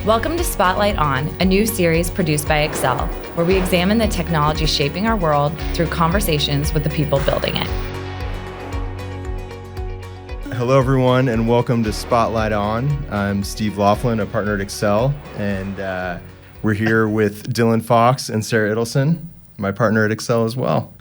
Welcome to Spotlight On, a new series produced by Accel, where we examine the technology shaping our world through conversations with the people building it. Hello, everyone, and welcome to Spotlight On. I'm Steve Laughlin, a partner at Accel, and we're here with Dylan Fox and Sarah Idelson, my partner at Accel as well.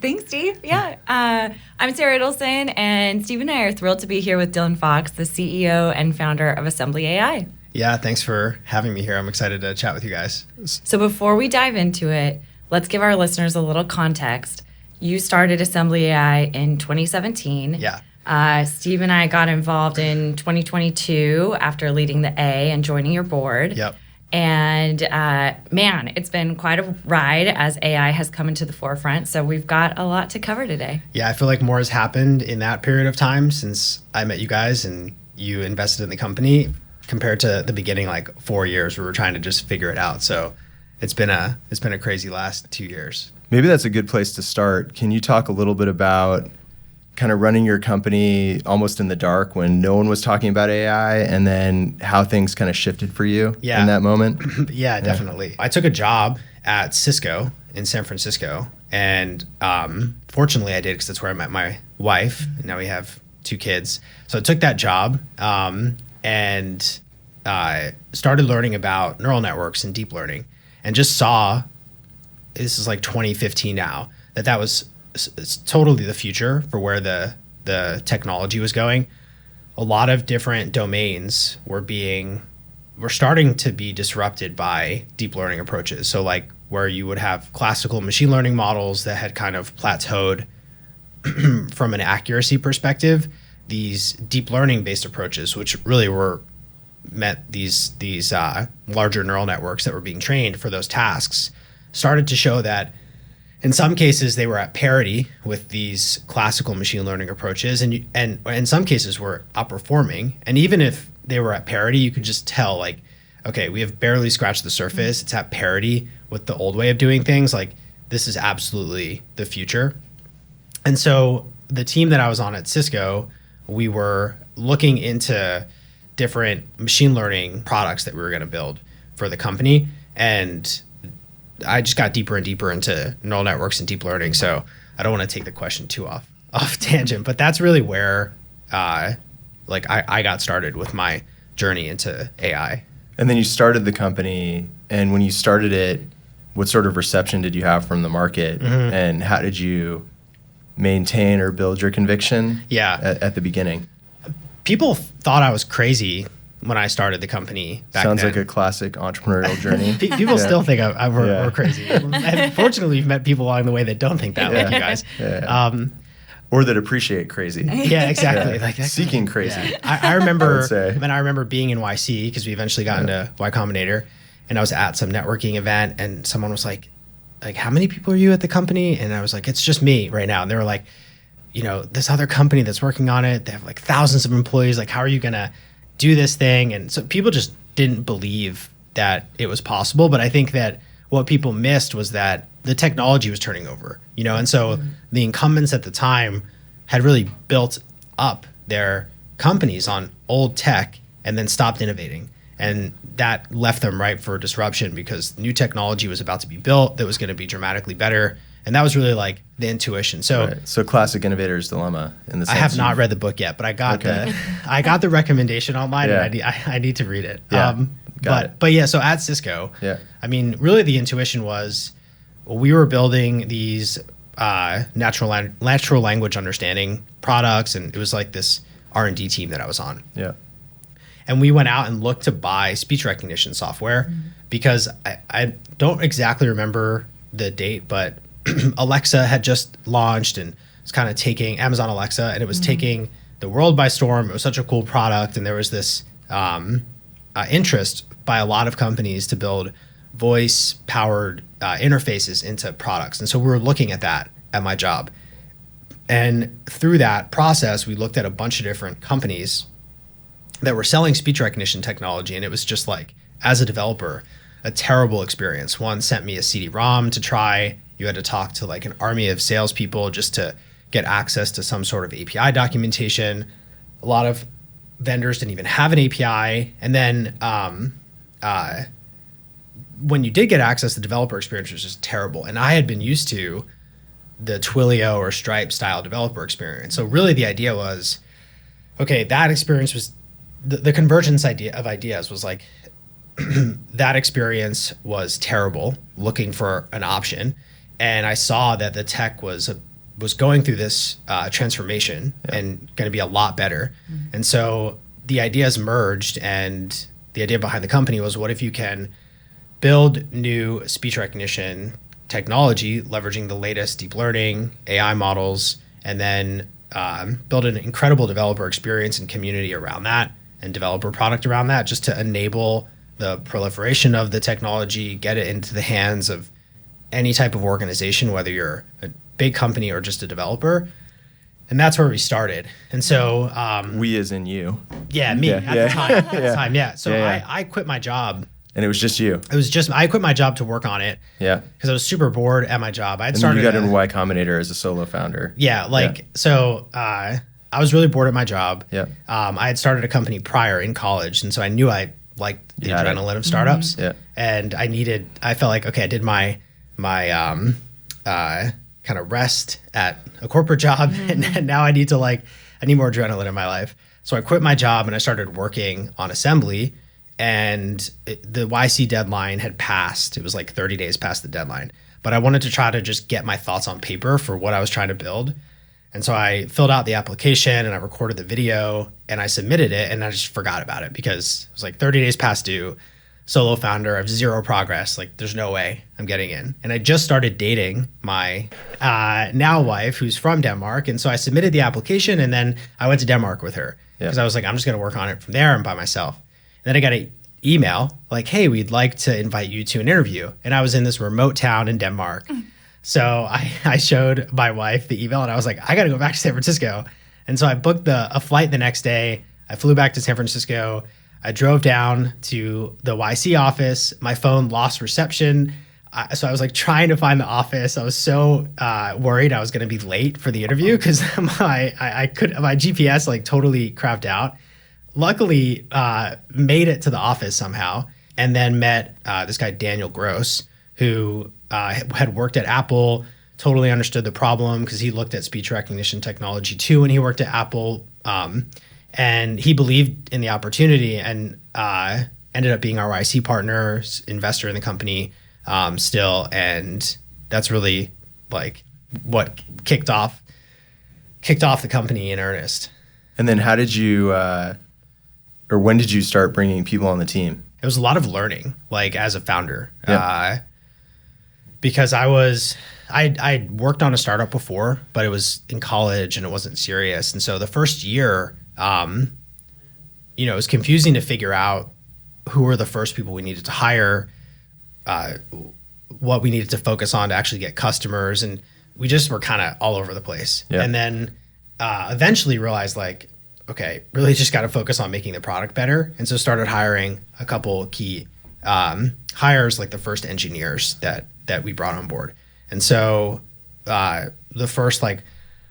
Thanks, Steve. Yeah, I'm Sarah Idelson, and Steve and I are thrilled to be here with Dylan Fox, the CEO and founder of AssemblyAI. Yeah, thanks for having me here. I'm excited to chat with you guys. So before we dive into it, let's give our listeners a little context. You started AssemblyAI in 2017. Yeah. Steve and I got involved in 2022 after leading the A and joining your board. Yep. And man, it's been quite a ride as AI has come into the forefront. So we've got a lot to cover today. Yeah, I feel like more has happened in that period of time since I met you guys and you invested in the company compared to the beginning, like 4 years where we were trying to just figure it out. So it's been a crazy last 2 years. Maybe that's a good place to start. Can you talk a little bit about kind of running your company almost in the dark when no one was talking about AI, and then how things kind of shifted for you in that moment? Yeah, definitely. I took a job at Cisco in San Francisco, and fortunately I did because that's where I met my wife, and now we have 2 kids. So I took that job and started learning about neural networks and deep learning, and just saw, this is like 2015 now, that was it's totally the future for where the technology was going. A lot of different domains were starting to be disrupted by deep learning approaches. So like where you would have classical machine learning models that had kind of plateaued from an accuracy perspective, these deep learning based approaches, which really meant these larger neural networks that were being trained for those tasks, started to show that in some cases, they were at parity with these classical machine learning approaches, and in some cases were outperforming. And even if they were at parity, you could just tell, like, okay, we have barely scratched the surface. It's at parity with the old way of doing things. Like, this is absolutely the future. And so the team that I was on at Cisco, we were looking into different machine learning products that we were going to build for the company, and I just got deeper and deeper into neural networks and deep learning. So I don't want to take the question too off tangent, but that's really where I got started with my journey into AI. And then you started the company, and when you started it, what sort of reception did you have from the market? Mm-hmm. And how did you maintain or build your conviction at the beginning? People thought I was crazy when I started the company back Sounds then. like a classic entrepreneurial journey. People still think we're crazy. And fortunately, we've met people along the way that don't think that, like you guys. Yeah. Or that appreciate crazy. Yeah, exactly. Yeah. Like that. Seeking crazy. Yeah. I remember I remember being in YC because we eventually got into Y Combinator, and I was at some networking event, and someone was like, how many people are you at the company? And I was like, it's just me right now. And they were like, this other company that's working on it, they have like thousands of employees. Like, how are you going to do this thing? And so people just didn't believe that it was possible. But I think that what people missed was that the technology was turning over, and so the incumbents at the time had really built up their companies on old tech and then stopped innovating. And that left them ripe for disruption because new technology was about to be built that was going to be dramatically better. And that was really like the intuition. So, So classic innovator's dilemma in the sense. I have not read the book yet, but I got the recommendation online, and I need to read it. Yeah. But yeah, so at Cisco, I mean, really the intuition was we were building these natural language understanding products, and it was like this R&D team that I was on. Yeah. And we went out and looked to buy speech recognition software because I don't exactly remember the date, but Alexa had just launched and it's kind of taking Amazon Alexa, and it was taking the world by storm. It was such a cool product, and there was this interest by a lot of companies to build voice-powered interfaces into products. And so we were looking at that at my job. And through that process, we looked at a bunch of different companies that were selling speech recognition technology, and it was just like, as a developer, a terrible experience. One sent me a CD-ROM to try. You had to talk to like an army of salespeople just to get access to some sort of API documentation. A lot of vendors didn't even have an API. And then when you did get access, the developer experience was just terrible. And I had been used to the Twilio or Stripe style developer experience. So really the idea was, okay, that experience was the convergence of ideas was like, that experience was terrible, looking for an option. And I saw that the tech was going through this transformation and going to be a lot better. Mm-hmm. And so the ideas merged, and the idea behind the company was, what if you can build new speech recognition technology, leveraging the latest deep learning, AI models, and then build an incredible developer experience and community around that, and developer product around that, just to enable the proliferation of the technology, get it into the hands of any type of organization, whether you're a big company or just a developer. And that's where we started. And so we as in you. Yeah, me at the time. Yeah. So I quit my job. And it was just you. I quit my job to work on it. Yeah. Because I was super bored at my job. And you got into Y Combinator as a solo founder. Yeah. So I was really bored at my job. Yeah. I had started a company prior in college. And so I knew I liked the adrenaline of startups. Mm-hmm. Yeah. And I felt like, okay, I did my kind of rest at a corporate job. Mm-hmm. And now I need more adrenaline in my life. So I quit my job and I started working on Assembly. And the YC deadline had passed. It was like 30 days past the deadline. But I wanted to try to just get my thoughts on paper for what I was trying to build. And so I filled out the application and I recorded the video and I submitted it, and I just forgot about it because it was like 30 days past due, solo founder, I have zero progress. Like, there's no way I'm getting in. And I just started dating my now wife, who's from Denmark. And so I submitted the application, and then I went to Denmark with her because I was like, I'm just going to work on it from there and by myself. Then I got an email like, hey, we'd like to invite you to an interview. And I was in this remote town in Denmark. So I showed my wife the email and I was like, I got to go back to San Francisco. And so I booked a flight the next day. I flew back to San Francisco. I drove down to the YC office. My phone lost reception. So I was like trying to find the office. I was so worried I was going to be late for the interview because my GPS like totally crapped out. Luckily, made it to the office somehow, and then met this guy, Daniel Gross, who had worked at Apple, totally understood the problem because he looked at speech recognition technology too when he worked at Apple. And he believed in the opportunity and ended up being our YC partner, investor in the company still. And that's really like what kicked off the company in earnest. And then how did you... or when did you start bringing people on the team? It was a lot of learning, like as a founder, because I worked on a startup before, but it was in college and it wasn't serious. And so the first year, it was confusing to figure out who were the first people we needed to hire, what we needed to focus on to actually get customers. And we just were kind of all over the place. Yeah. And then eventually realized like, okay, really just got to focus on making the product better. And so started hiring a couple key hires, like the first engineers that we brought on board. And so the first like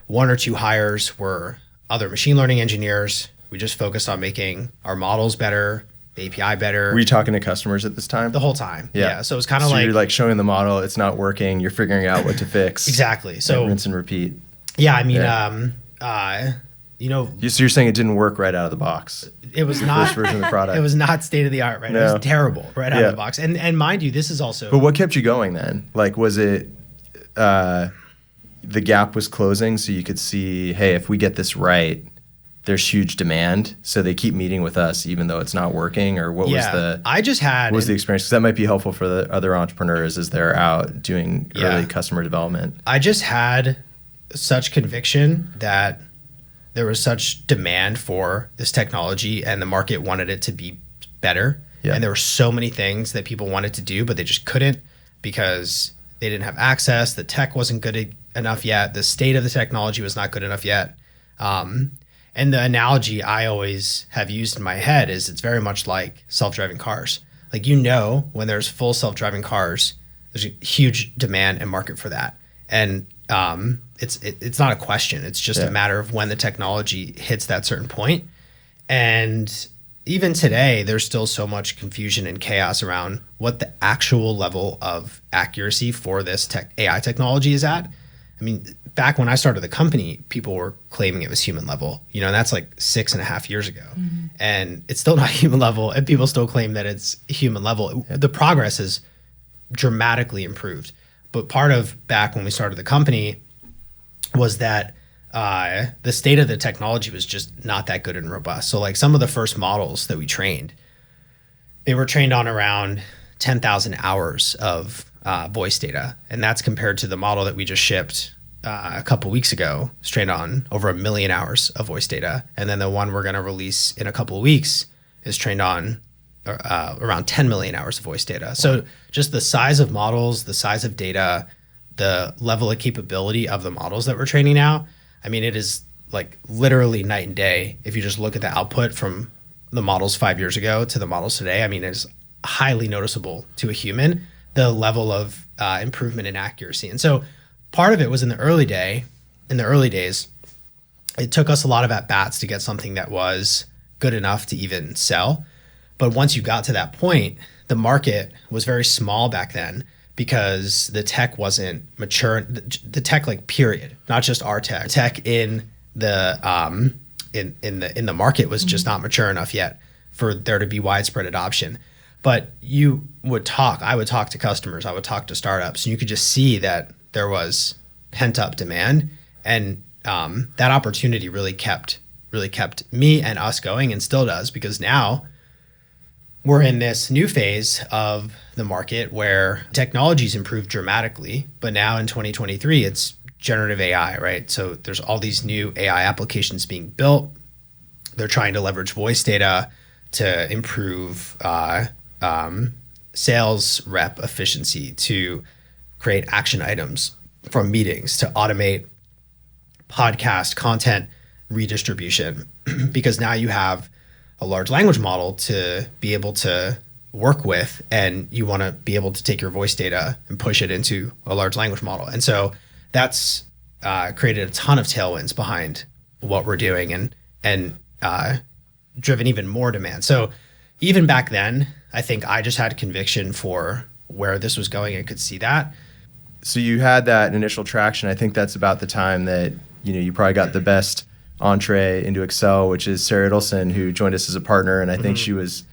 one or two hires were other machine learning engineers. We just focused on making our models better, the API better. Were you talking to customers at this time? The whole time. Yeah. So it was kind of like... you're like showing the model, it's not working, you're figuring out what to fix. Exactly. So rinse and repeat. Yeah, I mean, so you're saying it didn't work right out of the box. It was not first version of the product. It was not state of the art, right? No. It was terrible right out of the box. And mind you, this is also... But what kept you going then? Like, was it the gap was closing so you could see, hey, if we get this right, there's huge demand, so they keep meeting with us even though it's not working? Or what was the... What was the experience? Because that might be helpful for the other entrepreneurs as they're out doing early customer development. I just had such conviction that there was such demand for this technology and the market wanted it to be better. Yeah. And there were so many things that people wanted to do, but they just couldn't because they didn't have access. The tech wasn't good enough yet. The state of the technology was not good enough yet. And the analogy I always have used in my head is it's very much like self-driving cars. Like, when there's full self-driving cars, there's a huge demand and market for that. And it's not a question. It's just a matter of when the technology hits that certain point. And, even today, there's still so much confusion and chaos around what the actual level of accuracy for this AI technology is at. I mean, back when I started the company, people were claiming it was human level, and that's like 6.5 years ago. Mm-hmm. And it's still not human level, and people still claim that it's human level. The progress has dramatically improved. But part of back when we started the company was that the state of the technology was just not that good and robust. So like some of the first models that we trained, they were trained on around 10,000 hours of voice data. And that's compared to the model that we just shipped a couple weeks ago. It's trained on over 1 million hours of voice data. And then the one we're going to release in a couple of weeks is trained on around 10 million hours of voice data. So just the size of models, the size of data, the level of capability of the models that we're training now, I mean, it is like literally night and day. If you just look at the output from the models 5 years ago to the models today, I mean, it's highly noticeable to a human, the level of improvement in accuracy. And so part of it was in the early days, it took us a lot of at-bats to get something that was good enough to even sell. But once you got to that point, the market was very small back then because the tech wasn't mature. The tech, like period, not just our tech. Tech in the in the market was just not mature enough yet for there to be widespread adoption. But I would talk to customers, I would talk to startups, and you could just see that there was pent up demand, and that opportunity really kept me and us going, and still does, because now we're in this new phase of the market where technology's improved dramatically, but now in 2023, it's generative AI, right? So there's all these new AI applications being built. They're trying to leverage voice data to improve sales rep efficiency, to create action items from meetings, to automate podcast content redistribution, because now you have a large language model to be able to work with, and you want to be able to take your voice data and push it into a large language model. And so that's created a ton of tailwinds behind what we're doing, and driven even more demand. So even back then, I think I just had conviction for where this was going and could see that. So you had that initial traction. I think that's about the time that you probably got the best entree into Accel, which is Sarah Idelson, who joined us as a partner, and I think she was.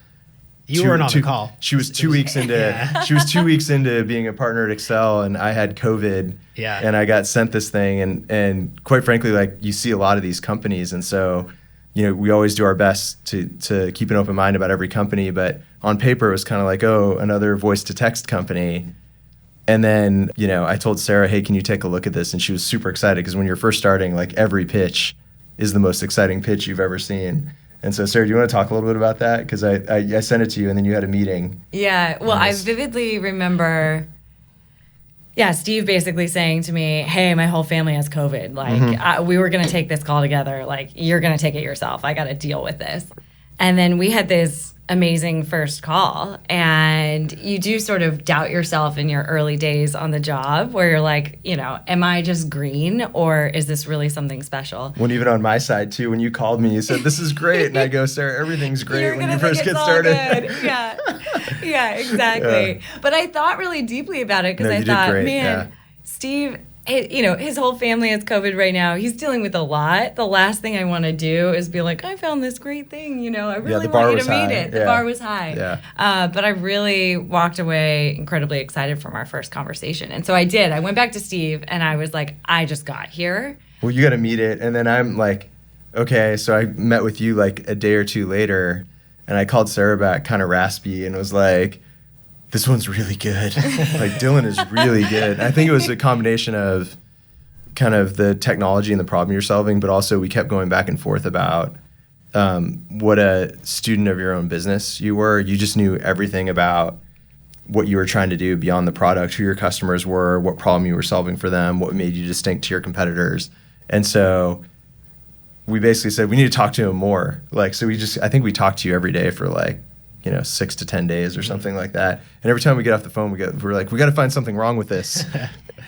You weren't on the call. She was 2 weeks into. Yeah. She was 2 weeks into being a partner at Accel, and I had COVID. Yeah. And I got sent this thing, and quite frankly, like, you see a lot of these companies, and so we always do our best to keep an open mind about every company, but on paper it was kind of like, oh, another voice to text company. And then I told Sarah, hey, can you take a look at this? And she was super excited, because when you're first starting, like, every pitch is the most exciting pitch you've ever seen. And so, Sarah, do you want to talk a little bit about that? Because I sent it to you, and then you had a meeting. Yeah, well, I vividly remember, Steve basically saying to me, hey, my whole family has COVID. Like, we were going to take this call together. Like, you're going to take it yourself. I got to deal with this. And then we had this amazing first call, and you do sort of doubt yourself in your early days on the job, where you're like, am I just green, or is this really something special? When even on my side too, when you called me, you said, this is great. And I go, Sarah, everything's great when you first get started. Yeah, exactly. Yeah. But I thought really deeply about it, because I thought, man, Steve, his whole family has COVID right now. He's dealing with a lot. The last thing I want to do is be like, I found this great thing. I really want you to meet it. The bar was high. Yeah. But I really walked away incredibly excited from our first conversation. And so I did. I went back to Steve, and I was like, I just got here. Well, you got to meet it. And then I'm like, okay. So I met with you like a day or two later, and I called Sarah back kind of raspy and was like, this one's really good. Like, Dylan is really good. I think it was a combination of kind of the technology and the problem you're solving, but also we kept going back and forth about what a student of your own business you were. You just knew everything about what you were trying to do beyond the product, who your customers were, what problem you were solving for them, what made you distinct to your competitors. And so we basically said, we need to talk to him more. Like, so I think we talked to you every day for like, 6 to 10 days or something like that. And every time we get off the phone, we're like, we got to find something wrong with this.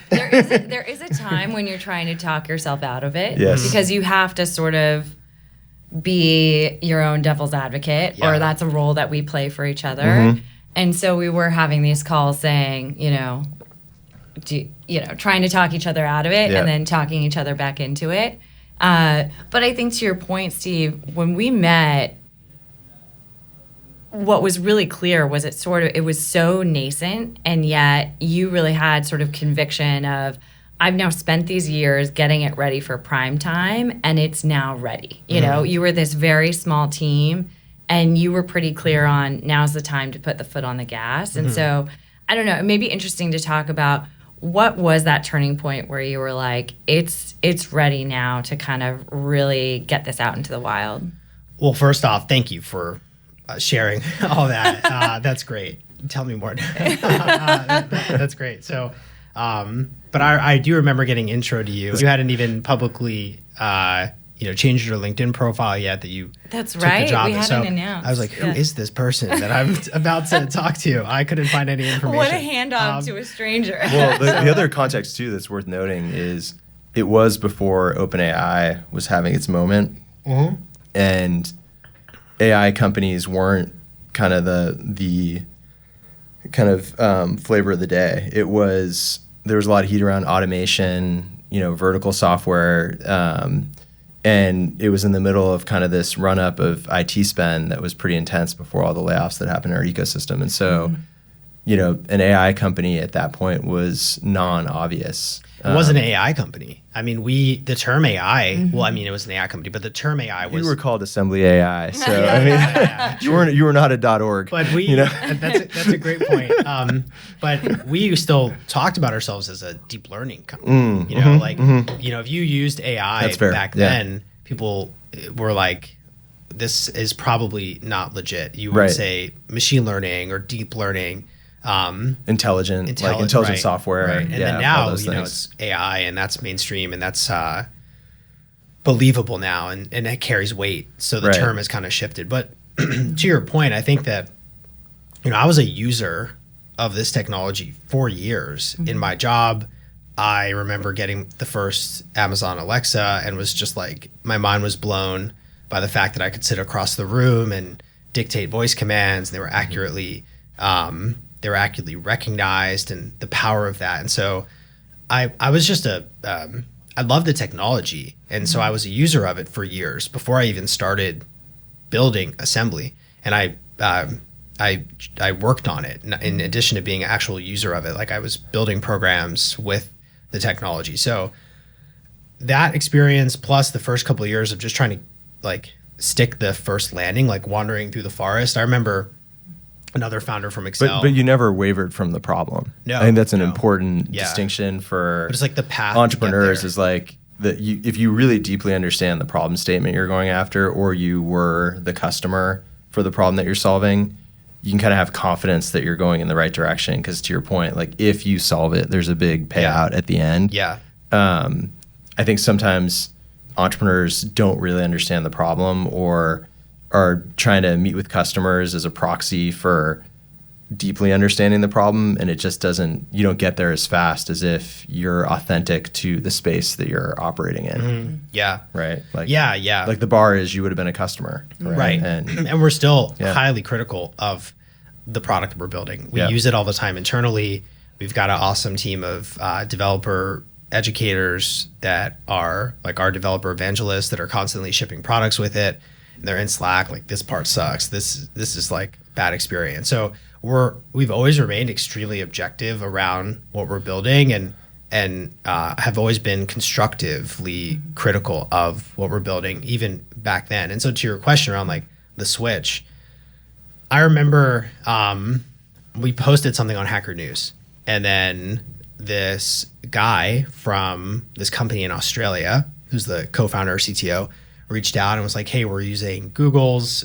There is a time when you're trying to talk yourself out of it. Yes. Because you have to sort of be your own devil's advocate, or that's a role that we play for each other. And so we were having these calls saying, trying to talk each other out of it and then talking each other back into it. But I think to your point, Steve, when we met, what was really clear was it was so nascent, and yet you really had sort of conviction of, I've now spent these years getting it ready for prime time, and it's now ready. You were this very small team, and you were pretty clear on now's the time to put the foot on the gas. And so, I don't know, it may be interesting to talk about what was that turning point where you were like, it's ready now to kind of really get this out into the wild? Well, first off, thank you for sharing all that. That's great. Tell me more. That's great. So, but I do remember getting intro to you. You hadn't even publicly, changed your LinkedIn profile yet that you That's took right. the job. We hadn't so announced. I was like, who is this person that I'm about to talk to? I couldn't find any information. What a handoff to a stranger. Well, the other context too that's worth noting is it was before OpenAI was having its moment, and AI companies weren't kind of the kind of flavor of the day. There was a lot of heat around automation, vertical software, and it was in the middle of kind of this run up of IT spend that was pretty intense before all the layoffs that happened in our ecosystem. And so, an AI company at that point was non-obvious. It was an AI company. I mean, the term AI, well, I mean, it was an AI company, but the term AI was... You were called AssemblyAI, so you were not a .org. But that's a great point. But we still talked about ourselves as a deep learning company. If you used AI back then, people were like, this is probably not legit. You would say machine learning or deep learning. Intelligent software. Right. And then now, it's AI, and that's mainstream, and that's believable now, and it carries weight. So the term has kind of shifted. But to your point, I think that, I was a user of this technology for years. In my job, I remember getting the first Amazon Alexa and was just like, my mind was blown by the fact that I could sit across the room and dictate voice commands, and they were accurately recognized, and the power of that. And so I was just I loved the technology. And so I was a user of it for years before I even started building Assembly. And I worked on it in addition to being an actual user of it. Like, I was building programs with the technology. So that experience, plus the first couple of years of just trying to stick the first landing, like wandering through the forest. I remember another founder from Excel. But you never wavered from the problem. No, I think that's an important distinction for but it's like the path entrepreneurs is like if you really deeply understand the problem statement you're going after, or you were the customer for the problem that you're solving, you can kind of have confidence that you're going in the right direction. Because to your point, like, if you solve it, there's a big payout at the end. I think sometimes entrepreneurs don't really understand the problem, or are trying to meet with customers as a proxy for deeply understanding the problem, and it just you don't get there as fast as if you're authentic to the space that you're operating in. Right? Like the bar is, you would have been a customer. Right. And we're still highly critical of the product we're building. We use it all the time internally. We've got an awesome team of developer educators that are like our developer evangelists that are constantly shipping products with it. And they're in Slack, like, this part sucks. This is like bad experience. So we've always remained extremely objective around what we're building, and have always been constructively critical of what we're building, even back then. And so to your question around like the switch, I remember we posted something on Hacker News, and then this guy from this company in Australia, who's the co-founder or CTO, reached out and was like, hey, we're using Google's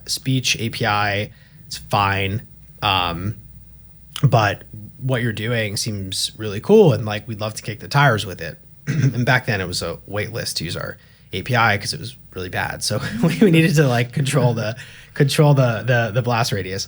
speech API. It's fine. But what you're doing seems really cool, and like, we'd love to kick the tires with it. And back then it was a wait list to use our API because it was really bad. So we needed to like control the blast radius.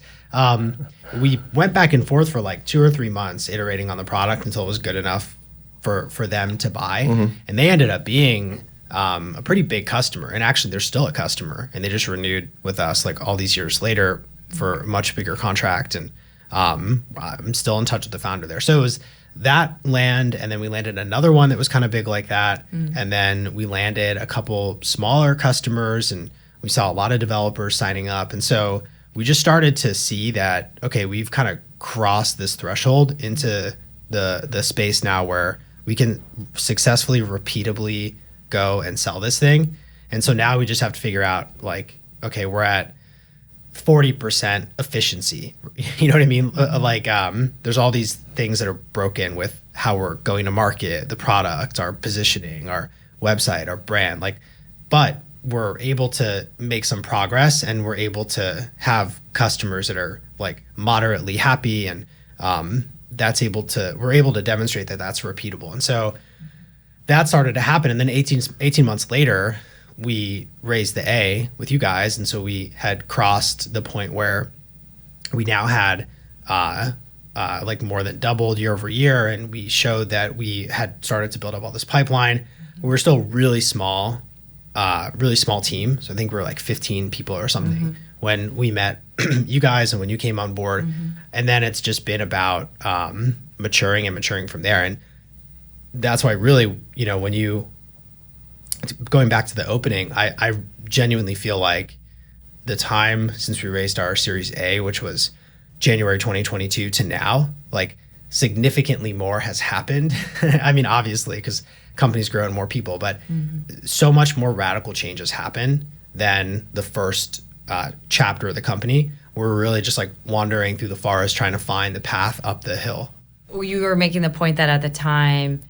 We went back and forth for like 2 or 3 months iterating on the product until it was good enough for them to buy. And they ended up being a pretty big customer. And actually, they're still a customer, and they just renewed with us like all these years later for a much bigger contract. And I'm still in touch with the founder there. So it was that land, and then we landed another one that was kind of big like that. And then we landed a couple smaller customers, and we saw a lot of developers signing up. And so we just started to see that, okay, we've kind of crossed this threshold into the space now where we can successfully, repeatably go and sell this thing. And so now we just have to figure out like, okay, we're at 40% efficiency. You know what I mean? Like there's all these things that are broken with how we're going to market, the product, our positioning, our website, our brand, like, but we're able to make some progress, and we're able to have customers that are like moderately happy, and we're able to demonstrate that that's repeatable. And so that started to happen. And then 18 months later, we raised the A with you guys. And so we had crossed the point where we now had like more than doubled year over year. And we showed that we had started to build up all this pipeline. We were still really small team. So I think we were like 15 people or something when we met you guys and when you came on board. And then it's just been about maturing from there. And that's why really, you know, when you, going back to the opening, I genuinely feel like the time since we raised our Series A, which was January 2022 to now, like significantly more has happened. I mean, obviously, because companies grow and more people, but so much more radical changes happen than the first chapter of the company. We're really just like wandering through the forest trying to find the path up the hill. You were making the point that at the time,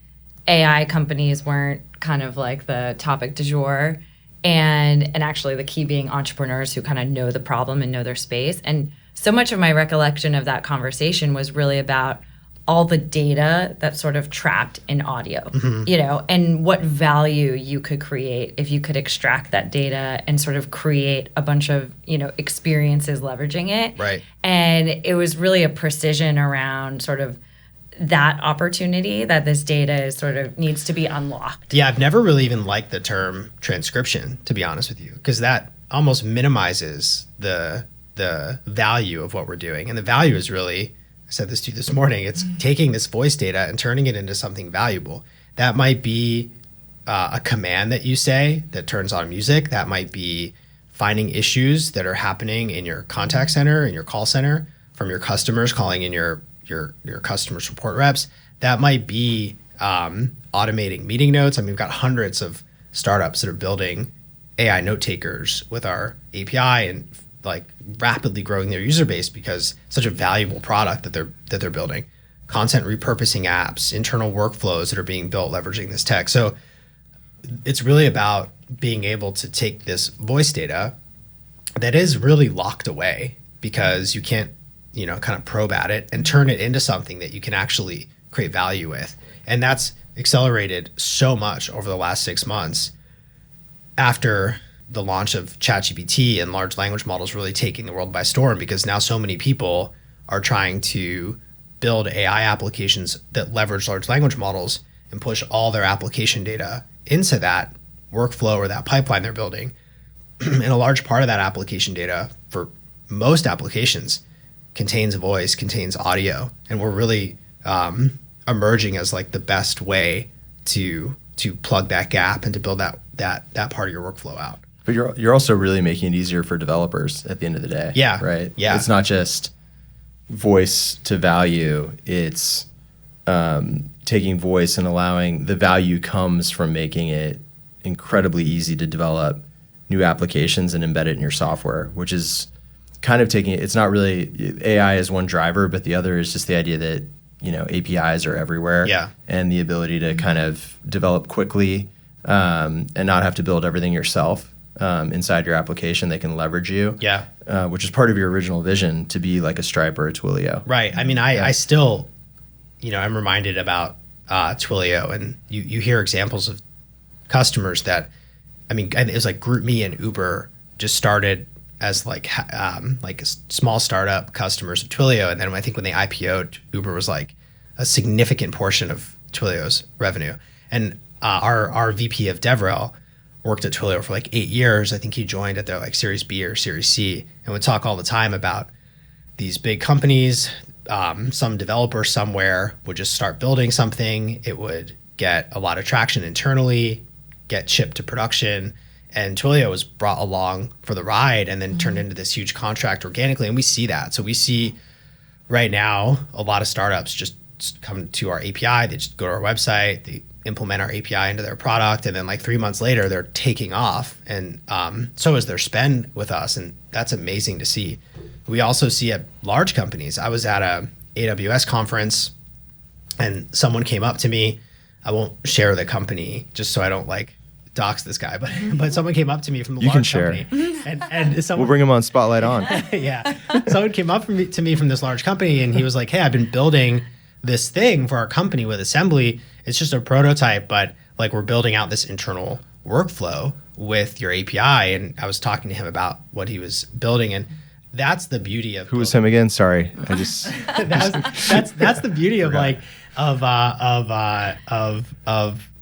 AI companies weren't kind of like the topic du jour, and actually the key being entrepreneurs who kind of know the problem and know their space. And so much of my recollection of that conversation was really about all the data that's sort of trapped in audio, you know, and what value you could create if you could extract that data and sort of create a bunch of, you know, experiences leveraging it. Right. And it was really a precision around sort of that opportunity that this data is sort of needs to be unlocked. Yeah, I've never really even liked the term transcription, to be honest with you, because that almost minimizes the value of what we're doing. And the value is really, I said this to you this morning, it's taking this voice data and turning it into something valuable. That might be a command that you say that turns on music. That might be finding issues that are happening in your contact center, in your call center, from your customers calling in your customer support reps. That might be automating meeting notes. I mean, we've got hundreds of startups that are building AI note takers with our API and like rapidly growing their user base because it's such a valuable product that they're building. Content repurposing apps, internal workflows that are being built leveraging this tech. So it's really about being able to take this voice data that is really locked away because you can't, you know, kind of probe at it and turn it into something that you can actually create value with. And that's accelerated so much over the last 6 months after the launch of ChatGPT and large language models really taking the world by storm, because now so many people are trying to build AI applications that leverage large language models and push all their application data into that workflow or that pipeline they're building. And a large part of that application data for most applications contains voice, contains audio. And we're really emerging as like the best way to plug that gap and to build that part of your workflow out. But you're also really making it easier for developers at the end of the day. Yeah. Right? Yeah. It's not just voice to value. It's taking voice and allowing the value comes from making it incredibly easy to develop new applications and embed it in your software, which is kind of taking it. It's not really AI as one driver, but the other is just the idea that, you know, APIs are everywhere. Yeah. And the ability to kind of develop quickly and not have to build everything yourself inside your application. They can leverage you. Yeah. Which is part of your original vision to be like a Stripe or a Twilio. Right. I mean, I still, you know, I'm reminded about Twilio, and you hear examples of customers that, I mean, it was like GroupMe and Uber just started as like small startup customers of Twilio. And then I think when they IPO'd, Uber was like a significant portion of Twilio's revenue. And our VP of DevRel worked at Twilio for like 8 years. I think he joined at their like Series B or Series C, and would talk all the time about these big companies. Some developer somewhere would just start building something. It would get a lot of traction internally, get shipped to production, and Twilio was brought along for the ride and then turned into this huge contract organically. And we see that. So we see right now a lot of startups just come to our API. They just go to our website, they implement our API into their product, and then like 3 months later, they're taking off. And so is their spend with us. And that's amazing to see. We also see at large companies. I was at a AWS conference and someone came up to me. I won't share the company just so I don't like dox this guy, but someone came up to me from the large company. And someone, we'll bring him on Spotlight On. Yeah. Someone came up to me from this large company and he was like, hey, I've been building this thing for our company with Assembly. It's just a prototype, but like we're building out this internal workflow with your API. And I was talking to him about what he was building, and that's the beauty of who was him again? Sorry, I just that's the beauty of like of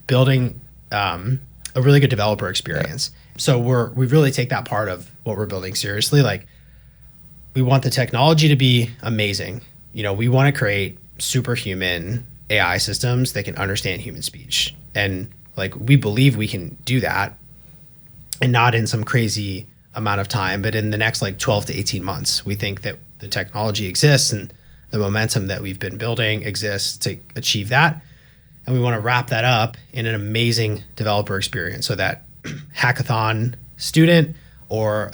building a really good developer experience. Yeah. So we really take that part of what we're building seriously. Like we want the technology to be amazing. You know, we want to create superhuman AI systems that can understand human speech, and like we believe we can do that, and not in some crazy amount of time, but in the next like 12 to 18 months. We think that the technology exists and the momentum that we've been building exists to achieve that. And we want to wrap that up in an amazing developer experience so that hackathon student or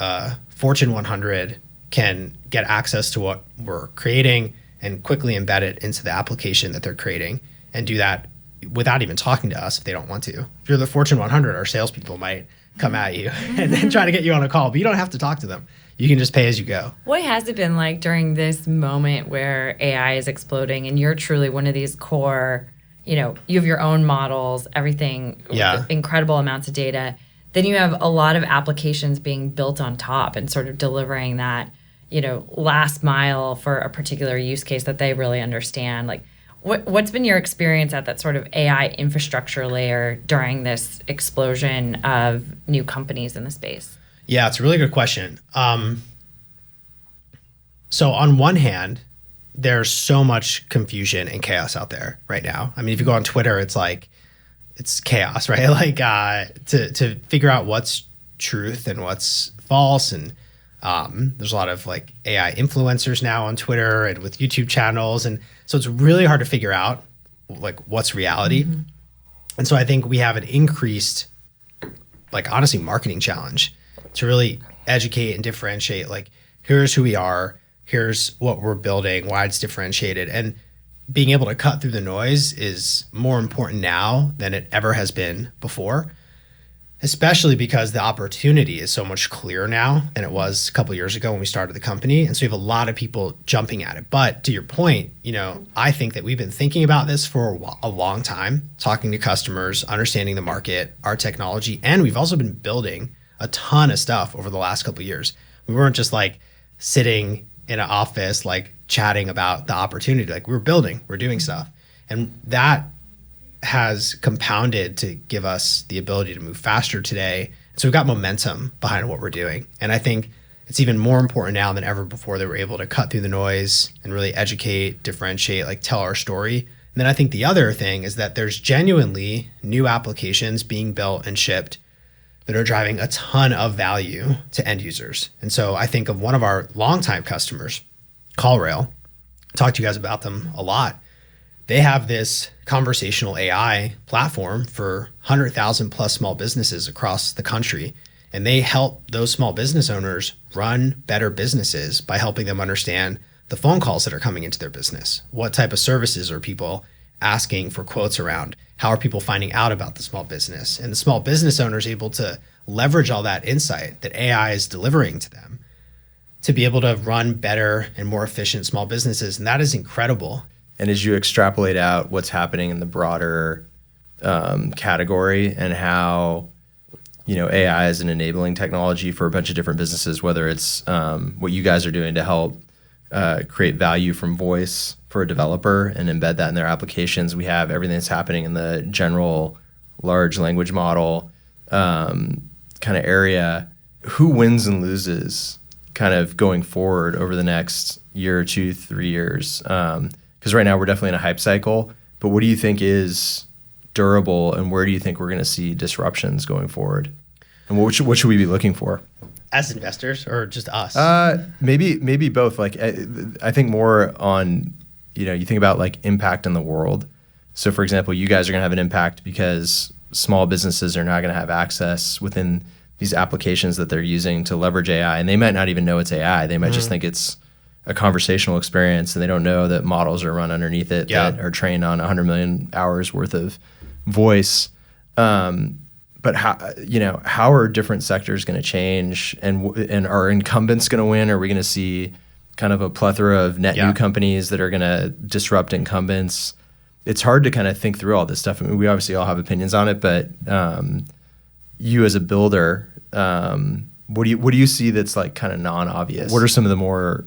Fortune 100 can get access to what we're creating and quickly embed it into the application that they're creating, and do that without even talking to us if they don't want to. If you're the Fortune 100, our salespeople might come at you and then try to get you on a call, but you don't have to talk to them. You can just pay as you go. What has it been like during this moment where AI is exploding and you're truly one of these core, you know, you have your own models, everything, incredible amounts of data. Then you have a lot of applications being built on top and sort of delivering that, you know, last mile for a particular use case that they really understand. Like, what's been your experience at that sort of AI infrastructure layer during this explosion of new companies in the space? Yeah, it's a really good question. So on one hand, there's so much confusion and chaos out there right now. I mean, if you go on Twitter, it's like, it's chaos, right? Like to figure out what's truth and what's false. And there's a lot of like AI influencers now on Twitter and with YouTube channels. And so it's really hard to figure out like what's reality. Mm-hmm. And so I think we have an increased, like honestly, marketing challenge to really educate and differentiate, like here's who we are, here's what we're building, why it's differentiated. And being able to cut through the noise is more important now than it ever has been before, especially because the opportunity is so much clearer now than it was a couple of years ago when we started the company. And so you have a lot of people jumping at it. But to your point, you know, I think that we've been thinking about this for a long time, talking to customers, understanding the market, our technology, and we've also been building a ton of stuff over the last couple of years. We weren't just like sitting in an office, like chatting about the opportunity. Like we're building, we're doing stuff. And that has compounded to give us the ability to move faster today. So we've got momentum behind what we're doing. And I think it's even more important now than ever before that we're able to cut through the noise and really educate, differentiate, like tell our story. And then I think the other thing is that there's genuinely new applications being built and shipped that are driving a ton of value to end users. And so I think of one of our longtime customers, CallRail. Talked to you guys about them a lot. They have this conversational AI platform for 100,000 plus small businesses across the country. And they help those small business owners run better businesses by helping them understand the phone calls that are coming into their business. What type of services are people asking for quotes around? How are people finding out about the small business? And the small business owner is able to leverage all that insight that AI is delivering to them to be able to run better and more efficient small businesses. And that is incredible. And as you extrapolate out what's happening in the broader category and how, you know, AI is an enabling technology for a bunch of different businesses, whether it's what you guys are doing to help create value from voice for a developer and embed that in their applications. We have everything that's happening in the general large language model kind of area, who wins and loses kind of going forward over the next year or 2, 3 years? Because right now we're definitely in a hype cycle, but what do you think is durable, and where do you think we're going to see disruptions going forward? And what should we be looking for? As investors or just us? Maybe both. Like I think more on, you think about like impact in the world. So for example, you guys are going to have an impact because small businesses are not going to have access within these applications that they're using to leverage AI, and they might not even know it's AI. They might just think it's a conversational experience, and they don't know that models are run underneath it that are trained on 100 million hours worth of voice. But how are different sectors going to change, and are incumbents going to win? Are we going to see kind of a plethora of net new companies that are going to disrupt incumbents? It's hard to kind of think through all this stuff. I mean, we obviously all have opinions on it, but you as a builder, what do you see that's like kind of non-obvious? What are some of the more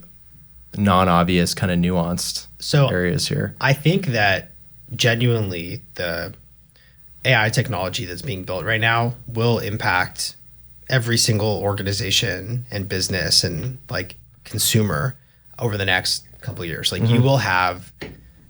non-obvious kind of nuanced areas here? I think that genuinely the AI technology that's being built right now will impact every single organization and business and like consumer over the next couple of years. Like you will have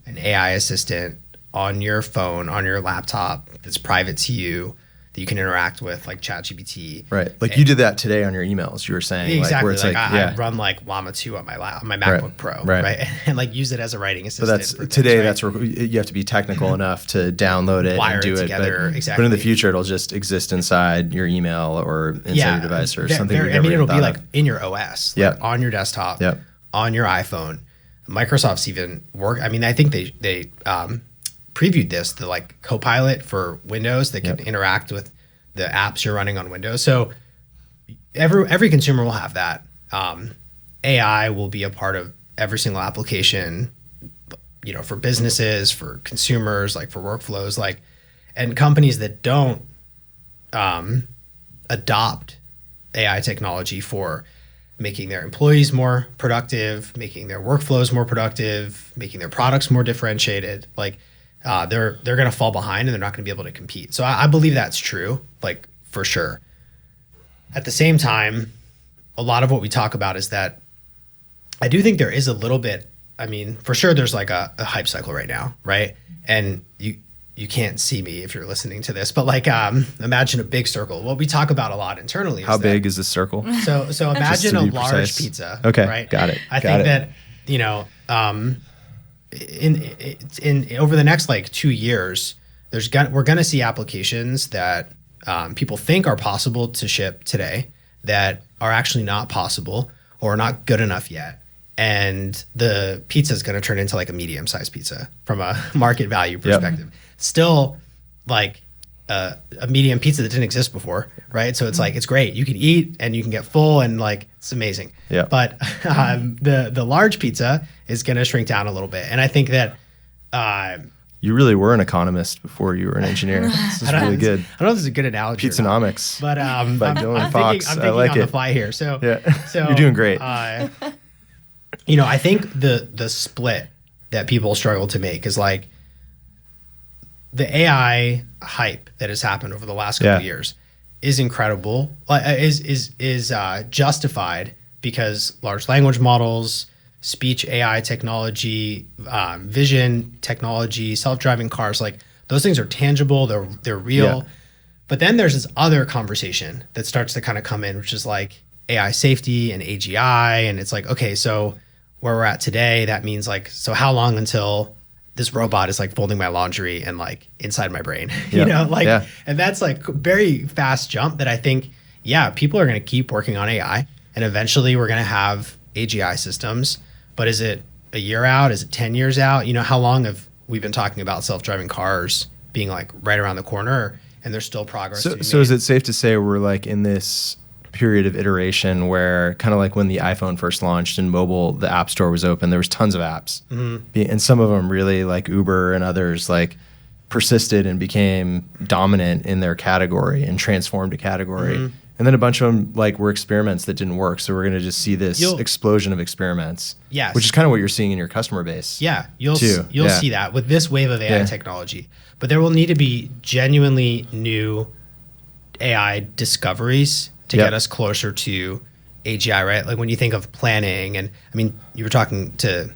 an AI assistant on your phone, on your laptop that's private to you, that you can interact with, like ChatGPT. Right. Like you did that today on your emails. You were saying exactly. Like, where it's I run like Llama 2 on my MacBook Pro, right? And like use it as a writing assistant. But that's where you have to be technical enough to download it and do it together. But in the future, it'll just exist inside your email or inside your device or something. It'll be like in your OS, like on your desktop, on your iPhone. Microsoft's even I think they previewed this, the like Copilot for Windows that can interact with the apps you're running on Windows. So every consumer will have that. AI will be a part of every single application, for businesses, for consumers, like for workflows, like, and companies that don't adopt AI technology for making their employees more productive, making their workflows more productive, making their products more differentiated, like they're going to fall behind and they're not going to be able to compete. So I believe that's true, like for sure. At the same time, a lot of what we talk about is that I do think there is a little bit, for sure there's like a hype cycle right now, right? And you can't see me if you're listening to this, but like imagine a big circle. What we talk about a lot internally is how big is this circle? So imagine a large pizza. Okay, right? Got it. I think that in over the next like 2 years, we're going to see applications that people think are possible to ship today that are actually not possible or not good enough yet. And the pizza is going to turn into like a medium-sized pizza from a market value perspective. Still like a medium pizza that didn't exist before, right? So it's like, it's great. You can eat and you can get full and like, it's amazing. Yeah. But the large pizza is going to shrink down a little bit. And I think that you really were an economist before you were an engineer. This is really good. I don't know if this is a good analogy. Pizzanomics. But by Dylan Fox. I'm thinking I like on it. the fly here. So you're doing great. I think the split that people struggle to make is like the AI hype that has happened over the last couple of years is incredible. Is justified because large language models, speech AI technology, vision technology, self-driving cars, like those things are tangible, they're real. But then there's this other conversation that starts to kind of come in, which is like AI safety and AGI. And it's like, okay, so where we're at today, that means like, so how long until this robot is like folding my laundry and like inside my brain, and that's like very fast jump that I think, people are going to keep working on AI and eventually we're going to have AGI systems. But is it a year out? Is it 10 years out? How long have we been talking about self-driving cars being like right around the corner and there's still progress to be made? So is it safe to say we're like in this period of iteration where kind of like when the iPhone first launched and mobile, the app store was open, there was tons of apps. And some of them really like Uber and others like persisted and became dominant in their category and transformed a category. And then a bunch of them like were experiments that didn't work. So we're going to just see this explosion of experiments, which is kind of what you're seeing in your customer base. Yeah, you'll see that with this wave of AI technology. But there will need to be genuinely new AI discoveries to get us closer to AGI, right? Like when you think of planning, and I mean, you were talking to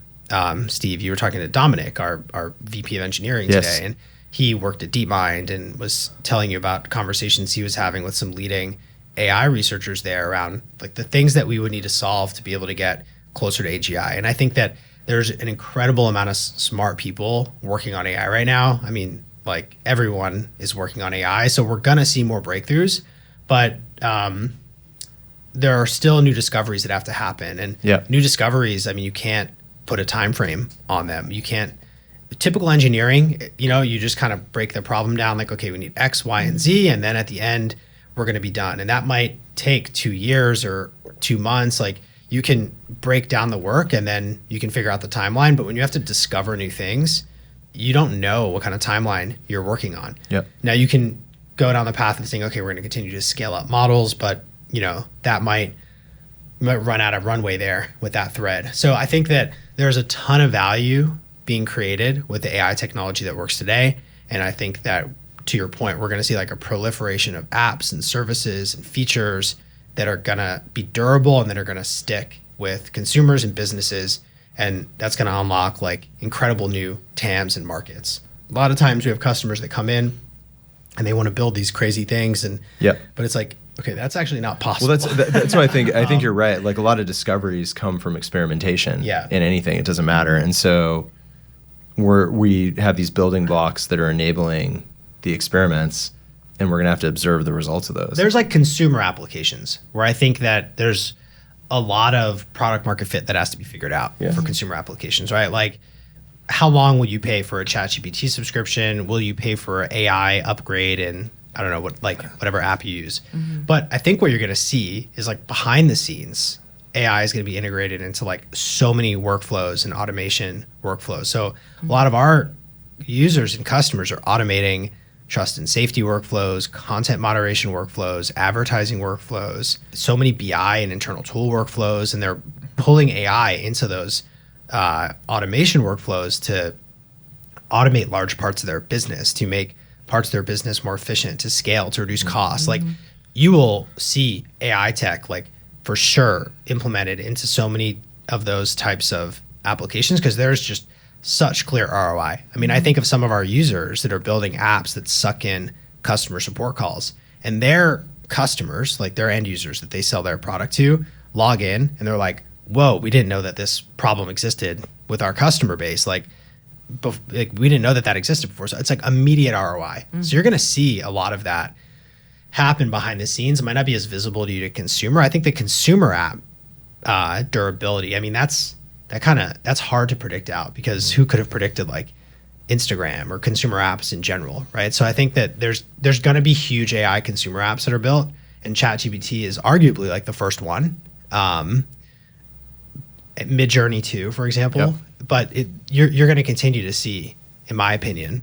Steve, you were talking to Dominic, our VP of engineering today, and he worked at DeepMind and was telling you about conversations he was having with some leading AI researchers there around like the things that we would need to solve to be able to get closer to AGI. And I think that there's an incredible amount of smart people working on AI right now. I mean, like everyone is working on AI, so we're gonna see more breakthroughs, but there are still new discoveries that have to happen. And new discoveries, I mean, you can't put a time frame on them. You can't. Typical engineering, you just kind of break the problem down like, okay, we need X, Y, and Z, and then at the end, we're going to be done. And that might take 2 years or 2 months. Like you can break down the work and then you can figure out the timeline. But when you have to discover new things, you don't know what kind of timeline you're working on. Now you can go down the path of saying, okay, we're going to continue to scale up models, but that might run out of runway there with that thread. So I think that there's a ton of value being created with the AI technology that works today. And I think that, to your point, we're going to see like a proliferation of apps and services and features that are going to be durable and that are going to stick with consumers and businesses. And that's going to unlock like incredible new TAMs and markets. A lot of times we have customers that come in and they want to build these crazy things. But it's like, okay, that's actually not possible. Well, that's what I think. I think you're right. Like a lot of discoveries come from experimentation in anything. It doesn't matter. And so we have these building blocks that are enabling the experiments, and we're going to have to observe the results of those. There's like consumer applications where I think that there's a lot of product market fit that has to be figured out for consumer applications, right? Like how long will you pay for a ChatGPT subscription? Will you pay for an AI upgrade and I don't know whatever app you use? But I think what you're going to see is like behind the scenes, AI is going to be integrated into like so many workflows and automation workflows. So a lot of our users and customers are automating trust and safety workflows, content moderation workflows, advertising workflows, so many BI and internal tool workflows, and they're pulling AI into those automation workflows to automate large parts of their business, to make parts of their business more efficient, to scale, to reduce costs. Like you will see AI tech like for sure implemented into so many of those types of applications because there's just such clear ROI. I mean, I think of some of our users that are building apps that suck in customer support calls, and their customers, like their end users that they sell their product to, log in and they're like, whoa, we didn't know that this problem existed with our customer base. Like we didn't know that existed before. So it's like immediate ROI. So you're going to see a lot of that happen behind the scenes. It might not be as visible to you to consumer. I think the consumer app durability, I mean, that's hard to predict out because who could have predicted like Instagram or consumer apps in general, right? So I think that there's going to be huge AI consumer apps that are built, and ChatGPT is arguably like the first one. Midjourney too, for example. But you're going to continue to see, in my opinion,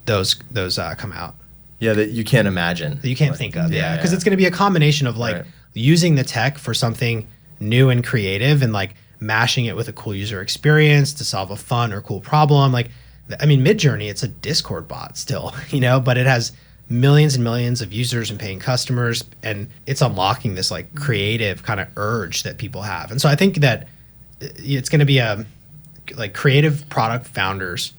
those come out. Yeah, that you can't imagine. That you can't think of, because it's going to be a combination of like using the tech for something new and creative and like mashing it with a cool user experience to solve a fun or cool problem. Like, I mean, Midjourney, it's a Discord bot still, but it has millions and millions of users and paying customers, and it's unlocking this like creative kind of urge that people have. And so I think that it's going to be like creative product founders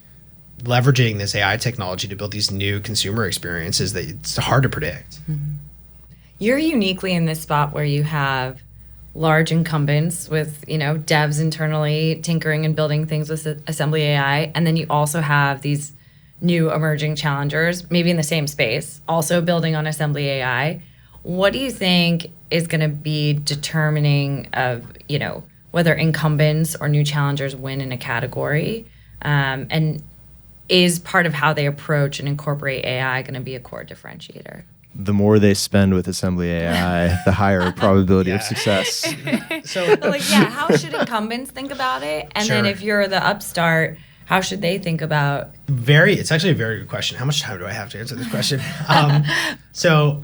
leveraging this AI technology to build these new consumer experiences that it's hard to predict. You're uniquely in this spot where you have large incumbents with, devs internally tinkering and building things with AssemblyAI, and then you also have these new emerging challengers, maybe in the same space, also building on AssemblyAI. What do you think is going to be determining of, whether incumbents or new challengers win in a category? And is part of how they approach and incorporate AI going to be a core differentiator? The more they spend with AssemblyAI, the higher probability of success. So, how should incumbents think about it? And then if you're the upstart, how should they think about? It's actually a very good question. How much time do I have to answer this question? So,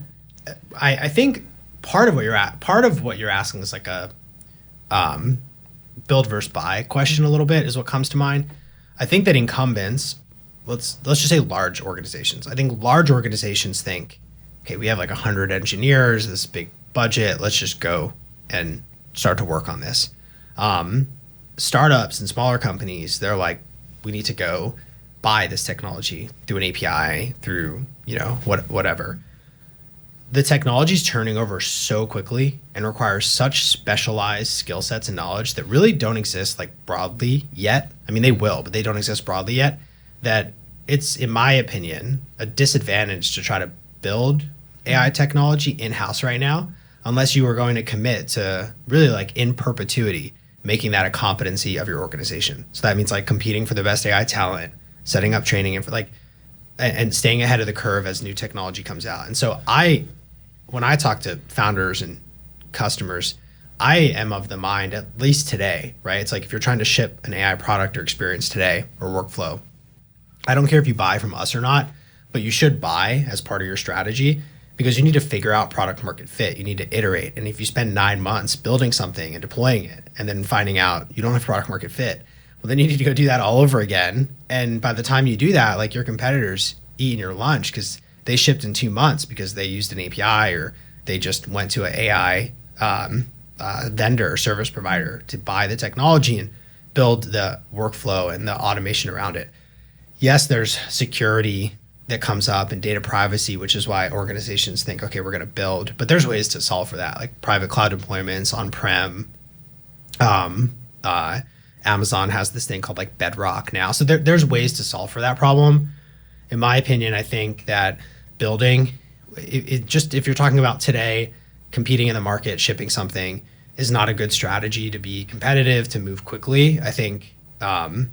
I think part of what you're asking is like a build versus buy question a little bit is what comes to mind. I think that incumbents, let's just say large organizations. I think large organizations think, okay, we have like 100 engineers, this big budget, let's just go and start to work on this. Startups and smaller companies, they're like, we need to go buy this technology through an API, through, whatever. The technology is turning over so quickly and requires such specialized skill sets and knowledge that really don't exist like broadly yet. I mean, they will, but they don't exist broadly yet, that it's, in my opinion, a disadvantage to try to build AI technology in-house right now, unless you are going to commit to really like in perpetuity, making that a competency of your organization. So that means like competing for the best AI talent, setting up training and staying ahead of the curve as new technology comes out. And so when I talk to founders and customers, I am of the mind, at least today, right? It's like if you're trying to ship an AI product or experience today or workflow, I don't care if you buy from us or not, but you should buy as part of your strategy, because you need to figure out product market fit. You need to iterate. And if you spend 9 months building something and deploying it and then finding out you don't have product market fit, well, then you need to go do that all over again. And by the time you do that, like your competitors eating your lunch because they shipped in 2 months because they used an API or they just went to an AI vendor or service provider to buy the technology and build the workflow and the automation around it. Yes, there's security that comes up and data privacy, which is why organizations think, okay, we're going to build, but there's ways to solve for that, like private cloud deployments, on-prem. Amazon has this thing called like Bedrock now. So there's ways to solve for that problem. In my opinion, I think that building, if you're talking about today, competing in the market, shipping something is not a good strategy to be competitive, to move quickly. I think, and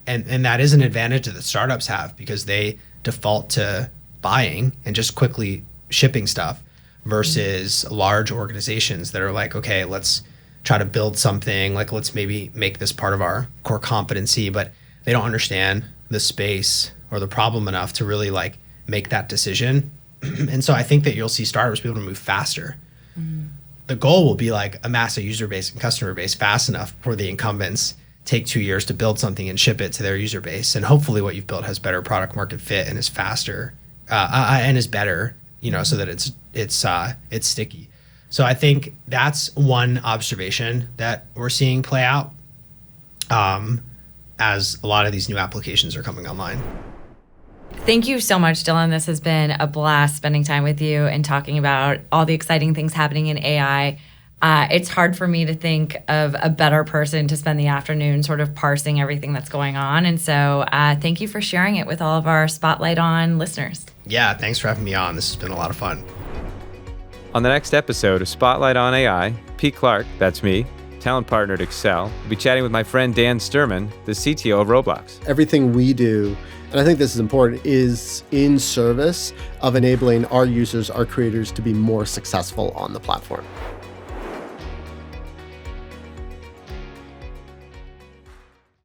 that is an advantage that the startups have because they default to buying and just quickly shipping stuff versus large organizations that are like, okay, let's try to build something, like let's maybe make this part of our core competency, but they don't understand the space or the problem enough to really like make that decision. And so I think that you'll see startups be able to move faster. Mm-hmm. The goal will be like amass a user base and customer base fast enough for the incumbents take 2 years to build something and ship it to their user base. And hopefully what you've built has better product market fit and is faster and is better, so that it's sticky. So I think that's one observation that we're seeing play out as a lot of these new applications are coming online. Thank you so much, Dylan. This has been a blast spending time with you and talking about all the exciting things happening in AI. It's hard for me to think of a better person to spend the afternoon sort of parsing everything that's going on. And so thank you for sharing it with all of our Spotlight On listeners. Yeah, thanks for having me on. This has been a lot of fun. On the next episode of Spotlight on AI, Pete Clark, that's me, talent partner at Accel, will be chatting with my friend Dan Sturman, the CTO of Roblox. Everything we do, and I think this is important, is in service of enabling our users, our creators, to be more successful on the platform.